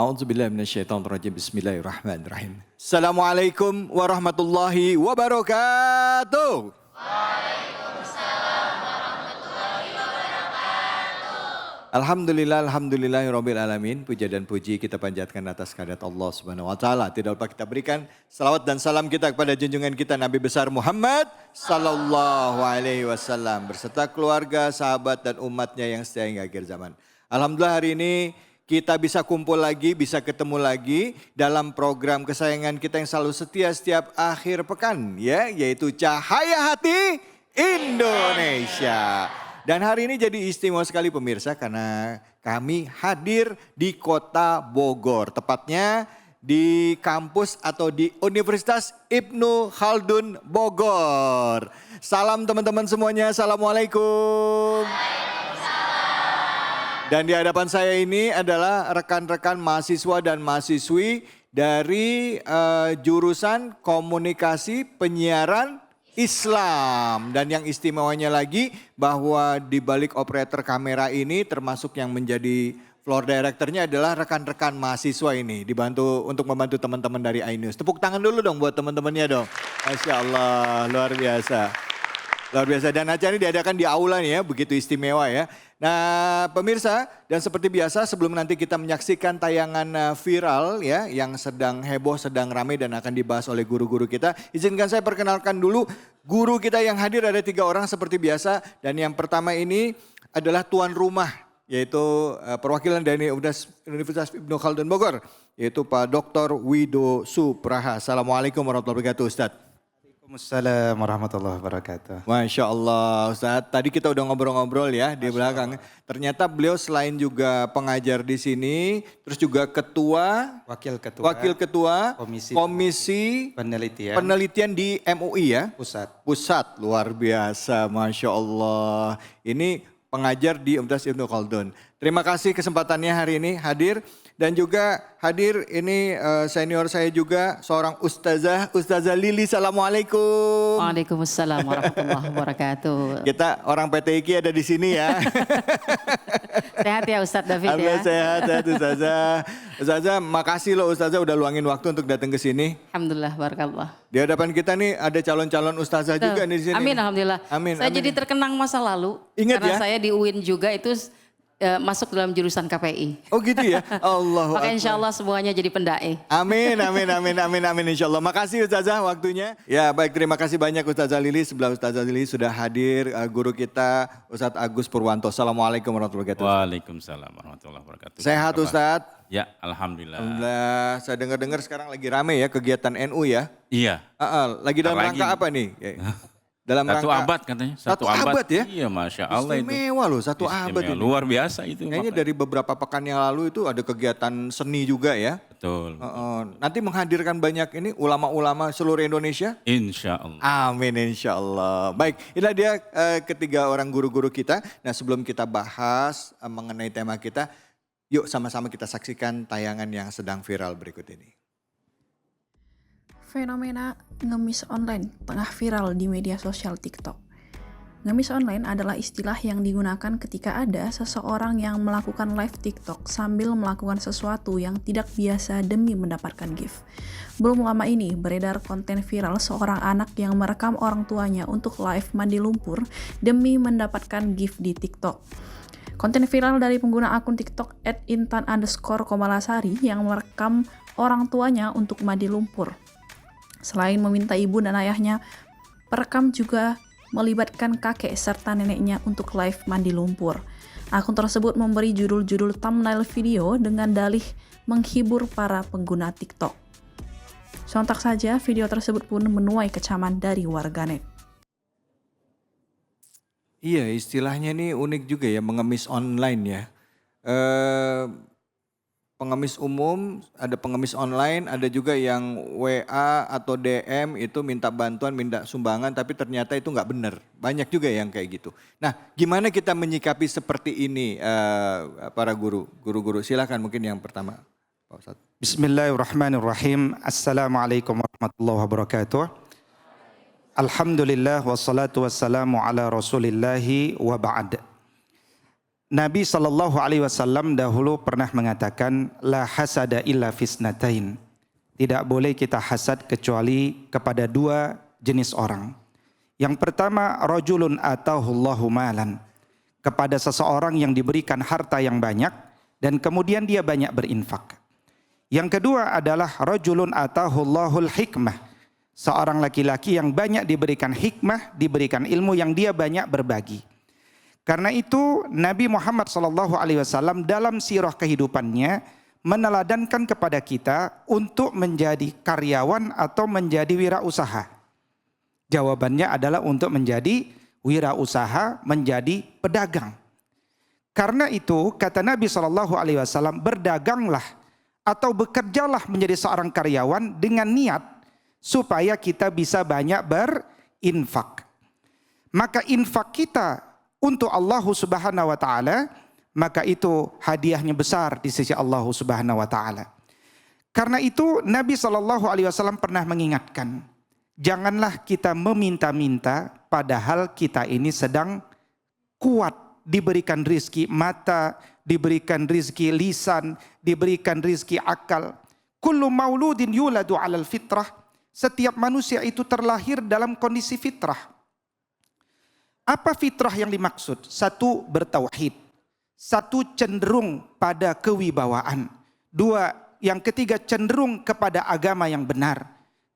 A'udzubillahi minasyaitonirrajim. Bismillahirrahmanirrahim. Assalamualaikum warahmatullahi wabarakatuh. Alhamdulillahirabbil alamin. Puja dan puji kita panjatkan atas kehadirat Allah Subhanahu wa taala. Tidak lupa kita berikan salawat dan salam kita kepada junjungan kita Nabi besar Muhammad sallallahu alaihi wasallam berserta keluarga, sahabat dan umatnya yang setia hingga akhir zaman. Alhamdulillah hari ini kita bisa kumpul lagi, bisa ketemu lagi dalam program kesayangan kita yang selalu setia setiap akhir pekan ya, yaitu Cahaya Hati Indonesia. Dan hari ini jadi istimewa sekali pemirsa karena kami hadir di kota Bogor. Tepatnya di kampus atau di Universitas Ibnu Khaldun Bogor. Salam teman-teman semuanya, Assalamualaikum. Dan di hadapan saya ini adalah rekan-rekan mahasiswa dan mahasiswi dari jurusan komunikasi penyiaran Islam. Dan yang istimewanya lagi bahwa di balik operator kamera ini termasuk yang menjadi floor directornya adalah rekan-rekan mahasiswa ini. Dibantu untuk membantu teman-teman dari iNews. Tepuk tangan dulu dong buat teman-temannya dong. Masya Allah, luar biasa. Luar biasa, dan acara ini diadakan di aula nih ya, begitu istimewa ya. Nah pemirsa, dan seperti biasa sebelum nanti kita menyaksikan tayangan viral ya, yang sedang heboh, sedang ramai dan akan dibahas oleh guru-guru kita. Izinkan saya perkenalkan dulu guru kita yang hadir, ada 3 orang seperti biasa. Dan yang pertama ini adalah tuan rumah, yaitu perwakilan dari Universitas Ibnu Khaldun Bogor, yaitu Pak Dr. Wido Supraha. Assalamualaikum warahmatullahi wabarakatuh Ustadz. Waalaikumsalam warahmatullahi wabarakatuh. Masya Allah Ustadz, tadi kita udah ngobrol-ngobrol ya di belakang. Ternyata beliau selain juga pengajar di sini, terus juga wakil ketua komisi penelitian di MUI ya? Pusat, luar biasa, Masya Allah. Ini pengajar di Universitas Ibnu Khaldun. Terima kasih kesempatannya hari ini hadir. Dan juga hadir ini senior saya juga, seorang Ustazah Lili. Assalamualaikum. Waalaikumsalam warahmatullahi wabarakatuh. Kita orang PTIQ ada di sini ya. Sehat ya Ustadz David Alhamdulillah ya. sehat Ustazah. Ustazah makasih loh Ustazah udah luangin waktu untuk datang ke sini. Alhamdulillah, barakallah. Di hadapan kita nih ada calon-calon Ustazah juga nih di sini. Amin, alhamdulillah. Saya jadi terkenang masa lalu. Ingat karena ya? saya di UIN juga itu masuk dalam jurusan KPI. Oh gitu ya? Allahu Maka Akbar. insya Allah semuanya jadi pendai. Amin insya Allah. Makasih Ustazah waktunya. Ya baik, terima kasih banyak Ustazah Lili. Sebelah Ustazah Lili sudah hadir guru kita Ustadz Agus Purwanto. Assalamualaikum warahmatullahi wabarakatuh. Waalaikumsalam warahmatullahi wabarakatuh. Sehat Ustadz? Ya Alhamdulillah. Alhamdulillah, saya dengar sekarang lagi rame ya kegiatan NU ya. Iya. Lagi dalam rangka apa nih? Dalam Satu rangka abad katanya. Satu abad ya? Iya Masya Allah itu. Istimewa loh, satu abad ini. Luar biasa itu. Kayaknya dari beberapa pekan yang lalu itu ada kegiatan seni juga ya. Betul. Nanti menghadirkan banyak ini ulama-ulama seluruh Indonesia. Insya Allah. Amin insya Allah. Baik, inilah dia ketiga orang guru-guru kita. Nah sebelum kita bahas mengenai tema kita, yuk sama-sama kita saksikan tayangan yang sedang viral berikut ini. Fenomena ngemis online tengah viral di media sosial TikTok. Ngemis online adalah istilah yang digunakan ketika ada seseorang yang melakukan live TikTok sambil melakukan sesuatu yang tidak biasa demi mendapatkan gift. Belum lama ini beredar konten viral seorang anak yang merekam orang tuanya untuk live mandi lumpur demi mendapatkan gift di TikTok. Konten viral dari pengguna akun TikTok @intan_komalasari yang merekam orang tuanya untuk mandi lumpur. Selain meminta ibu dan ayahnya, perekam juga melibatkan kakek serta neneknya untuk live mandi lumpur. Akun tersebut memberi judul-judul thumbnail video dengan dalih menghibur para pengguna TikTok. Sontak saja video tersebut pun menuai kecaman dari warganet. Iya, istilahnya ini unik juga ya, mengemis online ya. Pengemis umum, ada pengemis online, ada juga yang WA atau DM itu minta bantuan, minta sumbangan, tapi ternyata itu nggak benar. Banyak juga yang kayak gitu. Nah, gimana kita menyikapi seperti ini para guru-guru? Silakan mungkin yang pertama, Pak Ustadz. Bismillahirrahmanirrahim. Assalamualaikum warahmatullahi wabarakatuh. Alhamdulillah wassalatu wassalamu ala rasulillahi wa ba'd. Nabi Shallallahu Alaihi Wasallam dahulu pernah mengatakan, la hasada illa fisnatain. Tidak boleh kita hasad kecuali kepada dua jenis orang. Yang pertama, rajulun atahullahu malan. Kepada seseorang yang diberikan harta yang banyak dan kemudian dia banyak berinfak. Yang kedua adalah rajulun atahullahul hikmah. Seorang laki-laki yang banyak diberikan hikmah, diberikan ilmu yang dia banyak berbagi. Karena itu Nabi Muhammad SAW dalam sirah kehidupannya meneladankan kepada kita untuk menjadi karyawan atau menjadi wirausaha. Jawabannya adalah untuk menjadi wirausaha, menjadi pedagang. Karena itu kata Nabi SAW, berdaganglah atau bekerjalah menjadi seorang karyawan dengan niat supaya kita bisa banyak berinfak. Maka infak kita untuk Allah Subhanahu wa taala, maka itu hadiahnya besar di sisi Allah Subhanahu wa taala. Karena itu Nabi SAW pernah mengingatkan, janganlah kita meminta-minta padahal kita ini sedang kuat, diberikan rizki mata, diberikan rizki lisan, diberikan rizki akal. Kullu mauludin yuladu alal fitrah. Setiap manusia itu terlahir dalam kondisi fitrah. Apa fitrah yang dimaksud? Satu, bertauhid. Satu, cenderung pada kewibawaan. Dua, yang ketiga, cenderung kepada agama yang benar.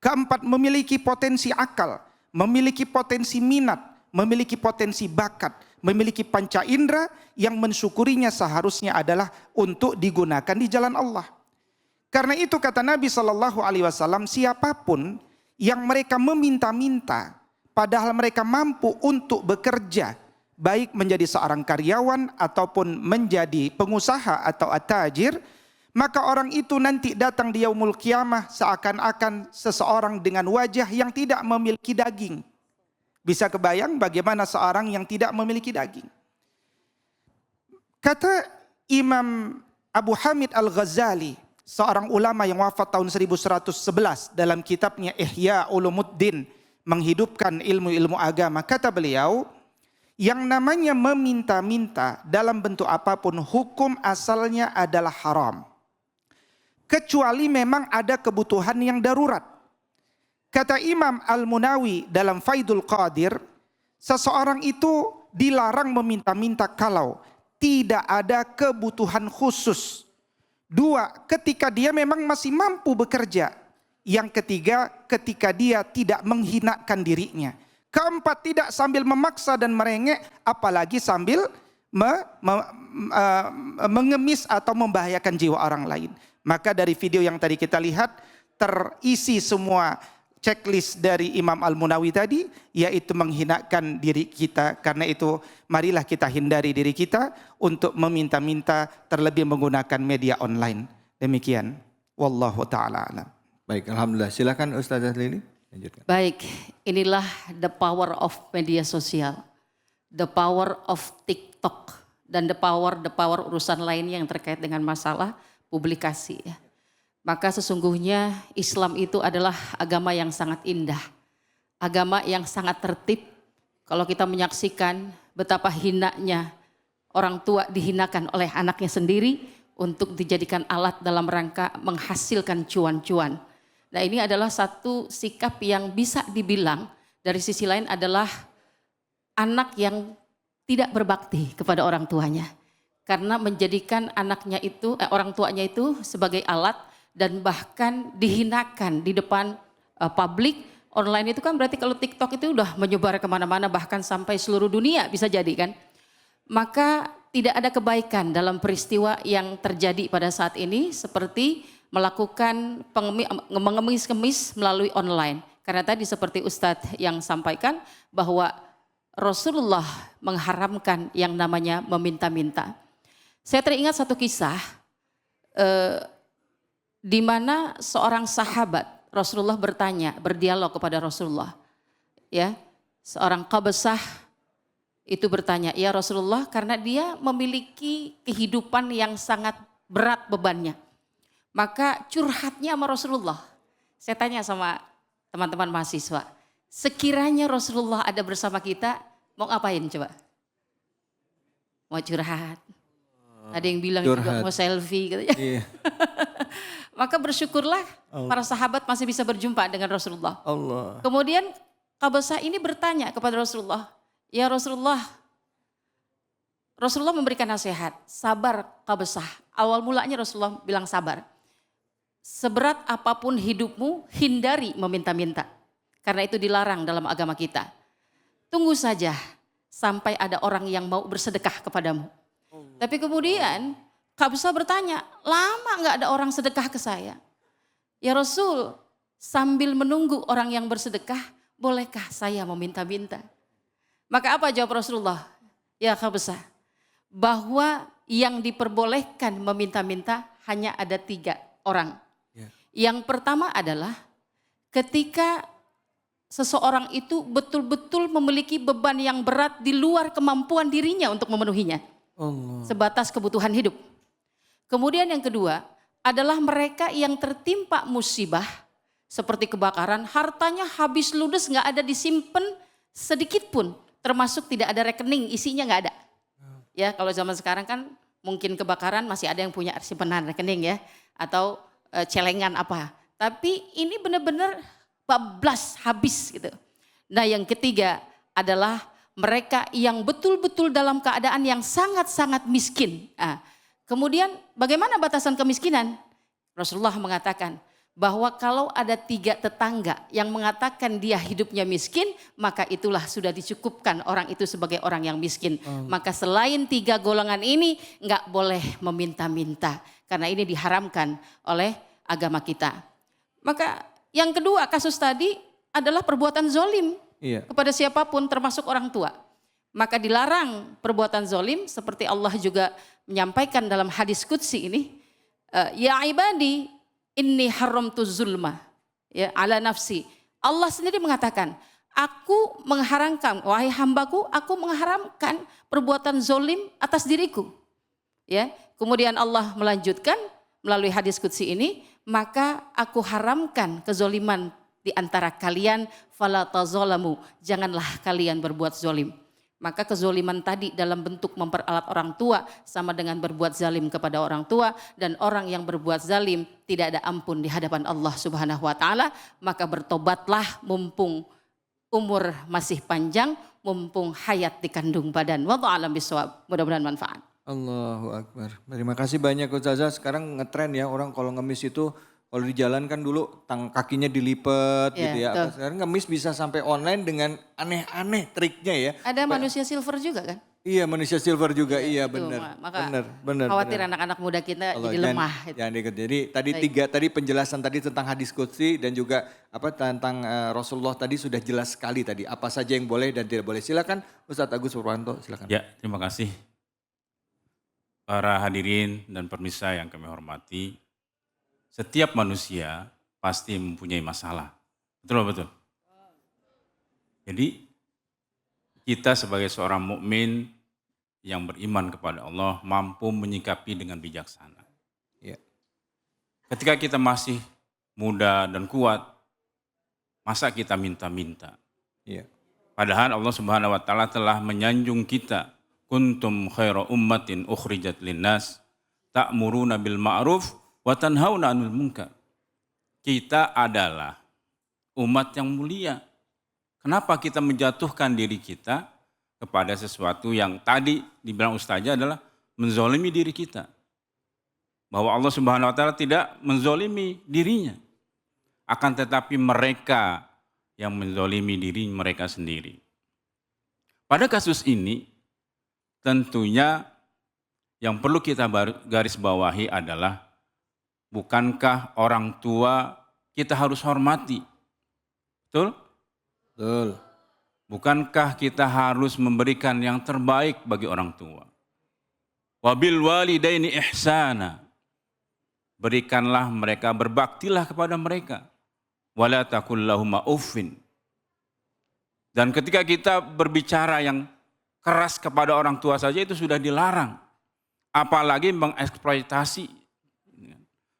Keempat, memiliki potensi akal, memiliki potensi minat, memiliki potensi bakat, memiliki panca indera yang mensyukurinya seharusnya adalah untuk digunakan di jalan Allah. Karena itu kata Nabi SAW, siapapun yang mereka meminta-minta, padahal mereka mampu untuk bekerja, baik menjadi seorang karyawan ataupun menjadi pengusaha atau at-tajir, maka orang itu nanti datang di yaumul qiyamah seakan-akan seseorang dengan wajah yang tidak memiliki daging. Bisa kebayang bagaimana seorang yang tidak memiliki daging. Kata Imam Abu Hamid Al-Ghazali, seorang ulama yang wafat tahun 1111 dalam kitabnya Ihya Ulumuddin, menghidupkan ilmu-ilmu agama. Kata beliau, yang namanya meminta-minta dalam bentuk apapun hukum asalnya adalah haram. Kecuali memang ada kebutuhan yang darurat. Kata Imam Al-Munawi dalam Faidul Qadir, seseorang itu dilarang meminta-minta kalau tidak ada kebutuhan khusus. Dua, ketika dia memang masih mampu bekerja. Yang ketiga, ketika dia tidak menghinakan dirinya. Keempat, tidak sambil memaksa dan merengek, apalagi sambil mengemis atau membahayakan jiwa orang lain. Maka dari video yang tadi kita lihat, terisi semua checklist dari Imam Al-Munawi tadi, yaitu menghinakan diri kita. Karena itu marilah kita hindari diri kita untuk meminta-minta, terlebih menggunakan media online. Demikian. Wallahu ta'ala alam. Baik, alhamdulillah. Silakan Ustazah Lili. Lanjutkan. Baik, inilah the power of media sosial, the power of TikTok, dan the power urusan lainnya yang terkait dengan masalah publikasi. Maka sesungguhnya Islam itu adalah agama yang sangat indah, agama yang sangat tertib. Kalau kita menyaksikan betapa hinanya orang tua dihinakan oleh anaknya sendiri untuk dijadikan alat dalam rangka menghasilkan cuan-cuan. Nah, ini adalah satu sikap yang bisa dibilang dari sisi lain adalah anak yang tidak berbakti kepada orang tuanya. Karena menjadikan anaknya itu, orang tuanya itu sebagai alat dan bahkan dihinakan di depan publik. Online itu kan berarti kalau TikTok itu udah menyebar kemana-mana bahkan sampai seluruh dunia bisa jadi kan. Maka tidak ada kebaikan dalam peristiwa yang terjadi pada saat ini seperti melakukan mengemis-kemis melalui online. Karena tadi seperti Ustadz yang sampaikan bahwa Rasulullah mengharamkan yang namanya meminta-minta. Saya teringat satu kisah di mana seorang sahabat Rasulullah berdialog kepada Rasulullah. Ya, seorang qabasah itu bertanya, "Ya Rasulullah, karena dia memiliki kehidupan yang sangat berat bebannya. Maka curhatnya sama Rasulullah." Saya tanya sama teman-teman mahasiswa, sekiranya Rasulullah ada bersama kita, mau ngapain coba? mau curhat. Ada yang bilang juga Curhat. mau selfie katanya. Iya. Maka bersyukurlah para sahabat masih bisa berjumpa dengan Rasulullah. Allah. Kemudian Qabasah ini bertanya kepada Rasulullah, ya Rasulullah, Rasulullah memberikan nasihat, sabar Qabasah. Awal mulanya Rasulullah bilang sabar. Seberat apapun hidupmu, hindari meminta-minta. Karena itu dilarang dalam agama kita. Tunggu saja sampai ada orang yang mau bersedekah kepadamu. Tapi kemudian Qabasah bertanya, lama gak ada orang sedekah ke saya? Ya Rasul, sambil menunggu orang yang bersedekah, bolehkah saya meminta-minta? Maka apa jawab Rasulullah? Ya Qabasah, bahwa yang diperbolehkan meminta-minta hanya ada 3 orang. Yang pertama adalah ketika seseorang itu betul-betul memiliki beban yang berat di luar kemampuan dirinya untuk memenuhinya. Sebatas kebutuhan hidup. Kemudian yang kedua adalah mereka yang tertimpa musibah seperti kebakaran, hartanya habis ludes, gak ada disimpan sedikit pun, termasuk tidak ada rekening, isinya gak ada. Ya kalau zaman sekarang kan mungkin kebakaran masih ada yang punya simpanan rekening ya, atau celengan apa. Tapi ini benar-benar bablas habis gitu. Nah yang ketiga adalah mereka yang betul-betul dalam keadaan yang sangat-sangat miskin. Nah, kemudian bagaimana batasan kemiskinan? Rasulullah mengatakan bahwa kalau ada 3 tetangga yang mengatakan dia hidupnya miskin, maka itulah sudah dicukupkan orang itu sebagai orang yang miskin. Maka selain 3 golongan ini nggak boleh meminta-minta. Karena ini diharamkan oleh agama kita. Maka yang kedua kasus tadi adalah perbuatan zolim kepada siapapun termasuk orang tua. Maka dilarang perbuatan zolim seperti Allah juga menyampaikan dalam hadis qudsi ini. Ya ibadi inni haramtu zulma ya ala nafsi. Allah sendiri mengatakan, aku mengharamkan, wahai hambaku, aku mengharamkan perbuatan zolim atas diriku. Ya, kemudian Allah melanjutkan melalui hadis qudsi ini, maka aku haramkan kezoliman di antara kalian, fala tazalamu, janganlah kalian berbuat zolim. Maka kezoliman tadi dalam bentuk memperalat orang tua sama dengan berbuat zalim kepada orang tua, dan orang yang berbuat zalim tidak ada ampun di hadapan Allah Subhanahu wa taala. Maka bertobatlah mumpung umur masih panjang, mumpung hayat dikandung badan. Wallahu a'lam bishawab. Mudah-mudahan manfaat. Allahu Akbar. Terima kasih banyak Ustazah. Sekarang ngetren ya orang kalau ngemis itu kalau di jalan kan dulu kakinya dilipet gitu ya. Betul. Sekarang ngemis bisa sampai online dengan aneh-aneh triknya ya. Ada manusia silver juga kan? Iya manusia silver juga iya Itu, benar. maka Benar. khawatir anak-anak muda kita Allah, jadi lemah. Gitu. Jangan diikut. Jadi tadi penjelasan tadi tentang hadis qudsi dan juga tentang Rasulullah tadi sudah jelas sekali tadi. Apa saja yang boleh dan tidak boleh. Silakan Ustadz Agus Purwanto silakan. Ya, terima kasih. Para hadirin dan pemirsa yang kami hormati, setiap manusia pasti mempunyai masalah. Betul. Jadi kita sebagai seorang mukmin yang beriman kepada Allah mampu menyikapi dengan bijaksana. Ya. Ketika kita masih muda dan kuat, masa kita minta-minta? Iya. Padahal Allah Subhanahu wa taala telah menyanjung kita. Kuntum khaira ummatin ukhrijat linnas ta'muruna bil ma'ruf wa tanhauna 'anil munkar. Kita adalah umat yang mulia. Kenapa kita menjatuhkan diri kita kepada sesuatu yang tadi dibilang Ustazah adalah menzolimi diri kita. Bahwa Allah Subhanahu wa taala tidak menzolimi dirinya. Akan tetapi mereka yang menzolimi diri mereka sendiri. Pada kasus ini tentunya yang perlu kita garis bawahi adalah bukankah orang tua kita harus hormati? Betul? Betul. Bukankah kita harus memberikan yang terbaik bagi orang tua? Wabil walidaini ihsana. Berikanlah mereka, berbaktilah kepada mereka. Wala taqul lahuma uffin. Dan ketika kita berbicara yang keras kepada orang tua saja itu sudah dilarang. Apalagi mengeksploitasi.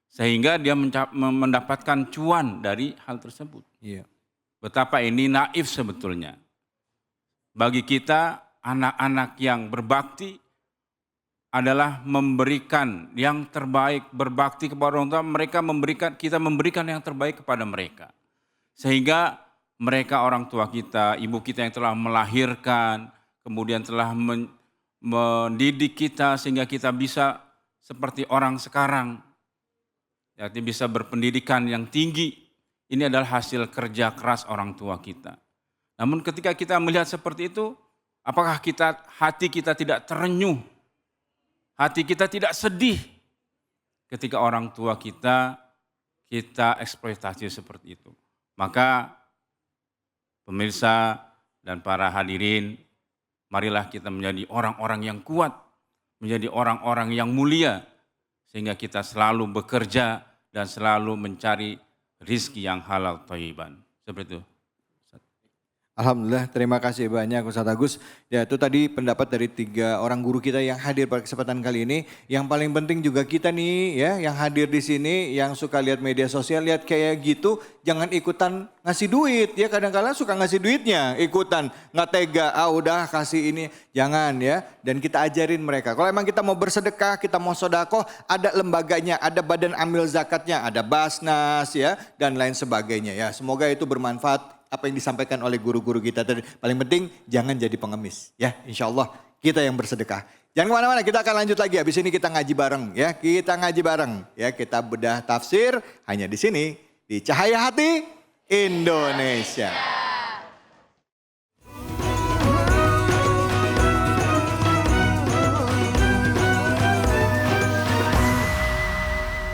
Sehingga dia mendapatkan cuan dari hal tersebut. Iya. Betapa ini naif sebetulnya. Bagi kita anak-anak yang berbakti adalah memberikan yang terbaik, berbakti kepada orang tua, kita memberikan yang terbaik kepada mereka. Sehingga mereka orang tua kita, ibu kita yang telah melahirkan, kemudian telah mendidik kita sehingga kita bisa seperti orang sekarang. Jadi bisa berpendidikan yang tinggi. Ini adalah hasil kerja keras orang tua kita. Namun ketika kita melihat seperti itu, apakah hati kita tidak terenyuh? Hati kita tidak sedih ketika orang tua kita eksploitasi seperti itu. Maka pemirsa dan para hadirin, marilah kita menjadi orang-orang yang kuat, menjadi orang-orang yang mulia, sehingga kita selalu bekerja dan selalu mencari rizki yang halal thayyiban. Seperti itu. Alhamdulillah, terima kasih banyak Ustaz Agus. Ya, itu tadi pendapat dari 3 orang guru kita yang hadir pada kesempatan kali ini. Yang paling penting juga kita nih ya, yang hadir di sini, yang suka lihat media sosial, lihat kayak gitu, jangan ikutan ngasih duit. Ya, kadang-kadang suka ngasih duitnya, ikutan, nggak tega, udah kasih ini. Jangan ya, dan kita ajarin mereka. Kalau emang kita mau bersedekah, kita mau sodakoh, ada lembaganya, ada badan amil zakatnya, ada Basnas ya, dan lain sebagainya ya. Semoga itu bermanfaat apa yang disampaikan oleh guru-guru kita tadi. Paling penting jangan jadi pengemis ya, insya Allah kita yang bersedekah. Jangan kemana-mana, kita akan lanjut lagi. Habis ini kita ngaji bareng ya, kita ngaji bareng ya, kita bedah tafsir hanya di sini di Cahaya Hati Indonesia.